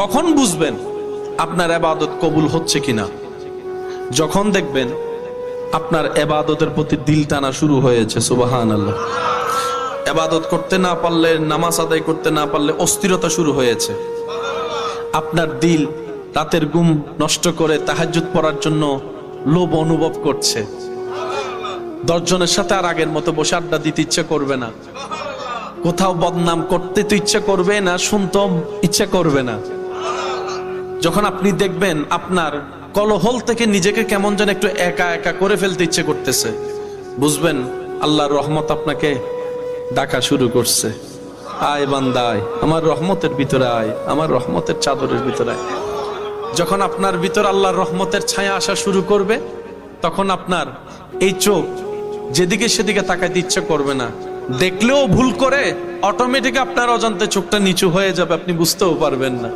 কখন বুঝবেন আপনার ইবাদত কবুল হচ্ছে কিনা? যখন দেখবেন আপনার ইবাদতের প্রতি দিল টানা শুরু হয়েছে। সুবহানাল্লাহ। ইবাদত করতে না পারলে, নামাজ আদায় করতে না পারলে অস্থিরতা শুরু হয়েছে। আপনার দিল রাতের ঘুম নষ্ট করে তাহাজ্জুদ পড়ার জন্য লোভ অনুভব করছে। 10 জনের সাথে আর আগের মতো বসে আড্ডা দিতে ইচ্ছে করবে না। কোথাও বদনাম করতে তো ইচ্ছে করবে না, শুনতে ইচ্ছে করবে না। যখন আপনি দেখবেন আপনার কলহল থেকে নিজেকে কেমন যেন একটু একা একা করে ফেলতে ইচ্ছে করতেছে, বুঝবেন আল্লাহর রহমত আপনাকে ডাকা শুরু করছে। আয় বান্দা আয়, আমার রহমতের ভিতরে আয়, আমার রহমতের চাদরের ভিতরে আয়। যখন আপনার ভিতর আল্লাহর রহমতের ছায়া আসা শুরু করবে, তখন আপনার এই চোখ যেদিকে সেদিকে তাকাইতে ইচ্ছে করবে না। দেখলেও ভুল করে অটোমেটিক আপনার অজান্তে চোখটা নিচু হয়ে যাবে, আপনি বুঝতেও পারবেন না।